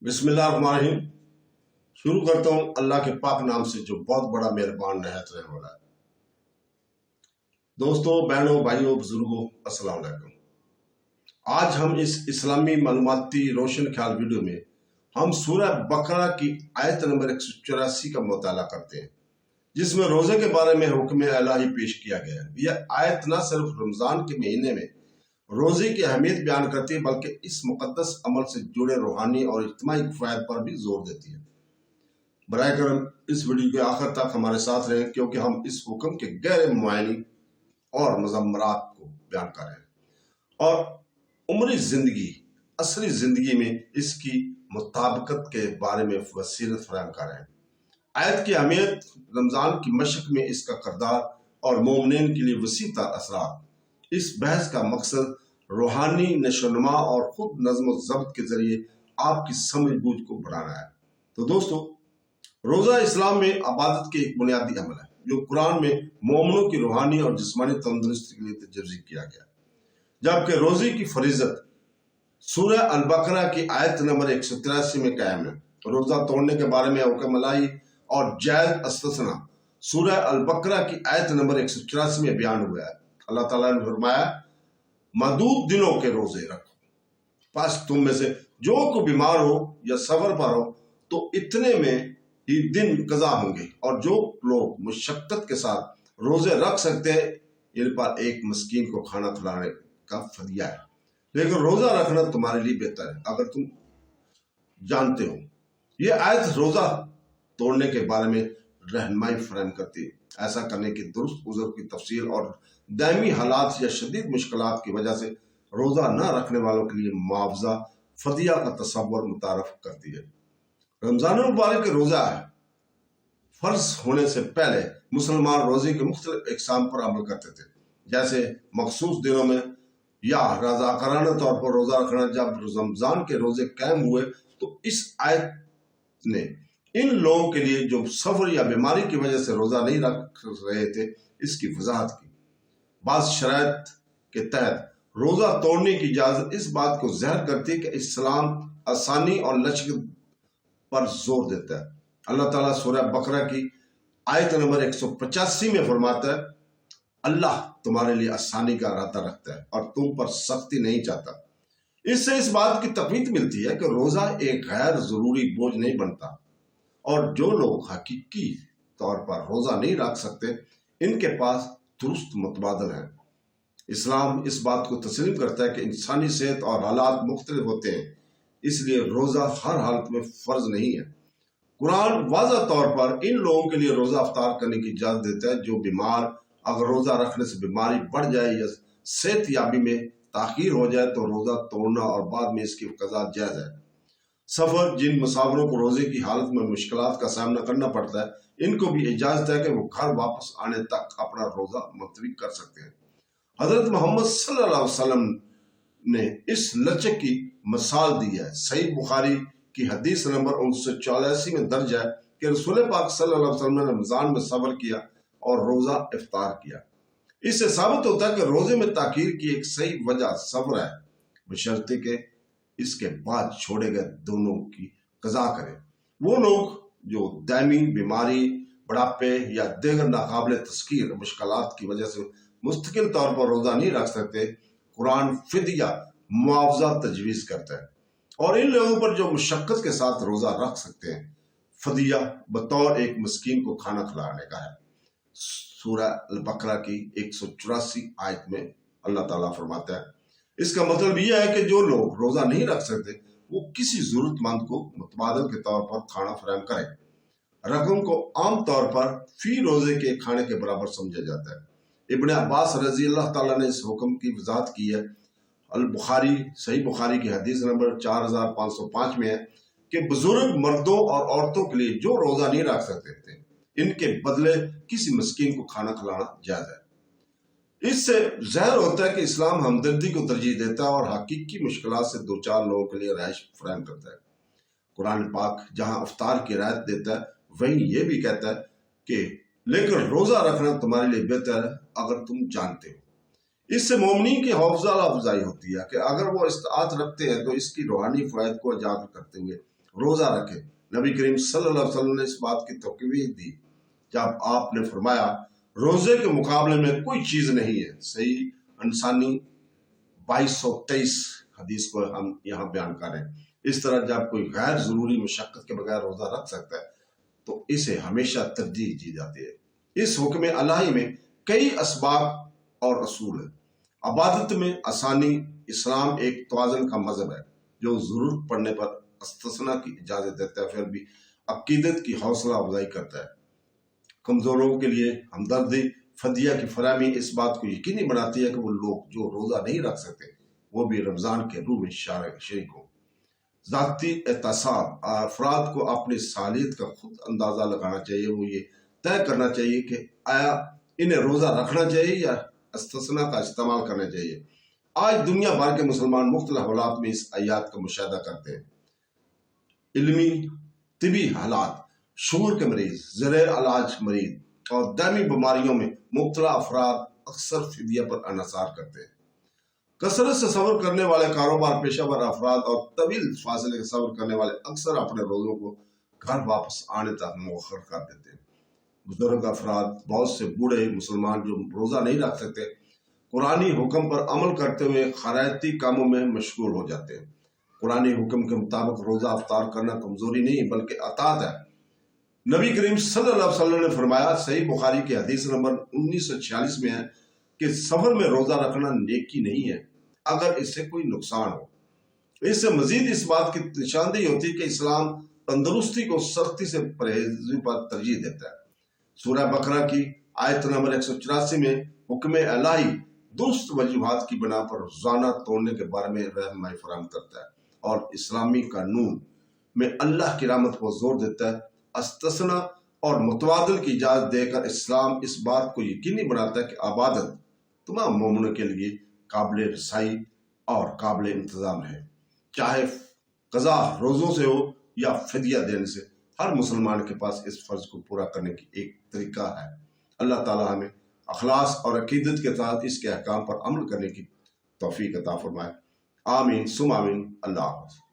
बिस्मिल्लाहिर्रहमानिर्रहीम। शुरू करता हूँ अल्लाह के पाक नाम से जो बहुत बड़ा मेहरबान नहायत रहने वाला है। दोस्तों, बहनों, भाइयों, बुजुर्गों, अस्सलाम वालेकुम। आज हम इस इस्लामी मालूमाती रोशन ख्याल वीडियो में हम सूरह बकरा की आयत नंबर 184 का मुताला करते हैं, जिसमें रोजे के बारे में हुक्म इलाही पेश किया गया है। यह आयत न सिर्फ रमजान के महीने में रोजे की अहमियत बयान करती है, बल्कि इस मुकद्दस अमल से जुड़े रूहानी और इज्तिमाई फ़वाइद पर भी जोर देती है। बराए करम इस वीडियो के आखिर तक हमारे साथ रहें, क्योंकि हम इस हुक्म के गैर मुआयनी और मज़म्मरात को बयान कर रहे हैं और उम्री जिंदगी, असली जिंदगी में इसकी मुताबिकत के बारे में वसीलत फराहम कर रहे हैं। आयत की अहमियत, रमजान की मशक में इसका किरदार और मोमिनीन के लिए वसी तर असरात। इस बहस का मकसद रूहानी नशोनुमा और खुद नज़्म व ज़ब्त के जरिए आपकी समझ बूझ को बढ़ाना है। तो दोस्तों, रोज़ा इस्लाम में इबादत के एक बुनियादी अमल है, जो कुरान में मोमिनों की रूहानी और जिस्मानी तंदुरुस्ती के लिए तजवीज़ किया गया, जबकि रोज़े की फरीजत सूरह अल बकरा की आयत नंबर 183 में कायम है। रोज़ा तोड़ने के बारे में हुक्म इलाही और जायज़ इस्तिस्ना सूरह अल बकरा की आयत नंबर 184 में बयान हुआ है। अल्लाह ताला ने फरमाया, मदूद दिनों के रोजे रखो, बस तुम में से जो कोई बीमार हो या सफर पर हो तो इतने में ही दिन कज़ा होंगे, और जो लोग मुशक्कत के साथ रोजे रख सकते हैं, इन पर एक मस्कीन को खाना खिलाने का फदिया है। लेकिन रोजा रखना तुम्हारे लिए बेहतर है अगर तुम जानते हो। ये आयत रोजा तोड़ने के बारे में रहनुमाई फराहम करती है। ऐसा करने की दुरुस्त उज़र की तफसील और दायमी हालात या शदीद मुश्किलात की वजह से रोजा न रखने वालों के लिए मुआवजा फदिया का तसव्वुर मुतारफ करती है। रमजान मुबारक के रोजा फर्ज होने से पहले मुसलमान रोजे के मुख्तलिफ इक़साम पर अमल करते थे, जैसे मखसूस दिनों में या रज़ाकाराना तौर पर रोजा रखना। जब रमजान के रोजे कायम हुए तो इस आयत ने इन लोगों के लिए जो सफर या बीमारी की वजह से रोजा नहीं रख रहे थे, इसकी वजाहत की। बाज़ शराइत के तहत रोजा तोड़ने की इजाजत इस बात को ज़ाहिर करती है कि इस्लाम आसानी और लचक पर जोर देता है। अल्लाह ताला सूरह बकरा की आयत नंबर 185 में फरमाता है, अल्लाह तुम्हारे लिए आसानी का इरादा रखता है और तुम पर सख्ती नहीं चाहता। इससे इस बात की तकवीत मिलती है कि रोजा एक गैर जरूरी बोझ नहीं बनता, और जो लोग हकीकी तौर पर रोजा नहीं रख सकते, इनके पास दुरुस्त मुतबादल है। इस्लाम इस बात को तस्लीम करता है कि इंसानी सेहत और हालात मुख्तलिफ होते हैं, इसलिए रोजा हर हालत में फर्ज नहीं है। कुरान वाज़ा तौर पर इन लोगों के लिए रोजा अफ्तार करने की इजाजत देता है जो बीमार, अगर रोजा रखने से बीमारी बढ़ जाए या सेहत याबी में ताखीर हो जाए तो रोजा तोड़ना और बाद में इसकी कज़ा जायज़ है। सफर, जिन मुसाफिरों को रोजे की हालत में मुश्किलात का सामना करना पड़ता है, इनको भी इजाजत है कि वो घर वापस आने तक अपना रोजा मुलतवी कर सकते हैं। हजरत मोहम्मद सल्लल्लाहु अलैहि वसल्लम ने इस लचक की मिसाल दी है। सही बुखारी की हदीस नंबर 1984 में दर्ज है कि रसूल पाक सल्लल्लाहु अलैहि वसल्लम ने रमजान में सफर किया और रोजा इफ्तार किया। इससे साबित होता है कि रोजे में ताखीर की एक सही वजह सब्र है, बशर्ते के इसके बाद छोड़े गए दोनों की कज़ा करें। वो लोग जो दायमी बीमारी, बुढ़ापे या दीगर नाकाबिल तस्कीर मुश्किलात की वजह से मुस्तकिल तौर पर रोजा नहीं रख सकते, कुरान फिदिया मुआवजा तजवीज़ करता है, और इन लोगों पर जो मुशक्कत के साथ रोजा रख सकते हैं, फदिया बतौर एक मस्कीन को खाना खिलाने का है। सूरह अल बकरा की 184 आयत में अल्लाह ताला फरमाता है, इसका मतलब यह है कि जो लोग रोजा नहीं रख सकते, वो किसी जरूरतमंद को मुतबादल के तौर पर खाना फराहम करें। रकम को आम तौर पर फी रोजे के खाने के बराबर समझा जाता है। इब्ने अब्बास रजी अल्लाह ताला ने इस हुक्म की वजाहत की है। अल बुखारी, सही बुखारी की हदीस नंबर 4505 में है कि बुजुर्ग मर्दों और औरतों के लिए जो रोजा नहीं रख सकते थे, इनके बदले किसी मस्कीन को खाना खिलाना जायज है। इससे ज़ाहिर होता है कि इस्लाम हमदर्दी को तरजीह देता है और हकीकी मुश्किलात से दो चार लोगों के लिए रहायश फराहम करता है। कुरान पाक जहां अफ्तार की रायत देता है, वहीं ये भी कहता है कि लेकिन रोजा रखना तुम्हारे लिए बेहतर है अगर तुम जानते हो। इससे मोमिनीन की हौसला अफजाई होती है कि अगर वो इस्तात रखते हैं तो इसकी रूहानी फ़वाइद को उजागर करते हुए روزہ رکھے۔ نبی کریم صلی اللہ علیہ وسلم نے اس بات کی توقیع دی جب آپ نے فرمایا روزے کے مقابلے میں کوئی چیز نہیں ہے۔ صحیح انسانی 2223 حدیث کو ہم یہاں بیان کر رہے ہیں۔ اس طرح جب کوئی غیر ضروری مشقت کے بغیر روزہ رکھ سکتا ہے تو اسے ہمیشہ ترجیح دی جاتی ہے۔ اس حکم الہی میں کئی اسباب اور اصول ہیں۔ عبادت میں آسانی، اسلام ایک توازن کا مذہب ہے جو ضرورت پڑنے پر استثناء کی اجازت دیتا ہے، پھر بھی عقیدت کی حوصلہ افزائی کرتا ہے۔ کمزوروں کے لیے ہمدردی، فدیہ کی فراہمی اس بات کو یقینی بناتی ہے کہ وہ لوگ جو روزہ نہیں رکھ سکتے وہ بھی رمضان کے روح میں شریک ہوں۔ ذاتی احتساب، افراد کو اپنی صلاحیت کا خود اندازہ لگانا چاہیے۔ وہ یہ طے کرنا چاہیے کہ آیا انہیں روزہ رکھنا چاہیے یا استثناء کا استعمال کرنا چاہیے۔ آج دنیا بھر کے مسلمان مختلف حالات میں اس آیات کا مشاہدہ کرتے ہیں۔ علمی طبی حالات، شوگر کے مریض، زیر علاج مریض اور دائمی بیماریوں میں مبتلا افراد اکثر فدیہ پر انحصار کرتے ہیں۔ کثرت سے سفر کرنے والے کاروبار پیشہ ور افراد اور طویل فاصلے سے سفر کرنے والے اکثر اپنے روزوں کو گھر واپس آنے تک مؤخر کر دیتے ہیں۔ بزرگ افراد، بہت سے بوڑھے مسلمان جو روزہ نہیں رکھ سکتے، قرآنی حکم پر عمل کرتے ہوئے خیراتی کاموں میں مشغول ہو جاتے ہیں۔ قرآنی حکم کے مطابق روزہ افطار کرنا کمزوری نہیں بلکہ اطاعت ہے۔ نبی کریم صلی اللہ علیہ وسلم نے فرمایا، صحیح بخاری کی حدیث نمبر 1946 میں ہے کہ سفر میں روزہ رکھنا نیکی نہیں ہے اگر اس سے کوئی نقصان ہو۔ اس سے مزید اس بات کی نشاندہی ہوتی ہے کہ اسلام تندرستی کو سختی سے پرہیزی پر ترجیح دیتا ہے۔ سورہ بقرہ کی آیت نمبر 184 میں حکم الہی درست وجوہات کی بنا پر روزانہ توڑنے کے بارے میں رہنمائی فراہم کرتا ہے اور اسلامی قانون میں اللہ کی رحمت کو زور دیتا ہے۔ استثناء اور متبادل کی اجازت دے کر اسلام اس بات کو یقینی بناتا ہے کہ عبادت تمام مومنوں کے لیے قابل رسائی اور قابل انتظام ہے، چاہے قضا روزوں سے ہو یا فدیہ دینے سے۔ ہر مسلمان کے پاس اس فرض کو پورا کرنے کی ایک طریقہ ہے۔ اللہ تعالیٰ ہمیں اخلاص اور عقیدت کے ساتھ اس کے احکام پر عمل کرنے کی توفیق عطا فرمائے۔ آمین ثم آمین۔ اللہ حافظ۔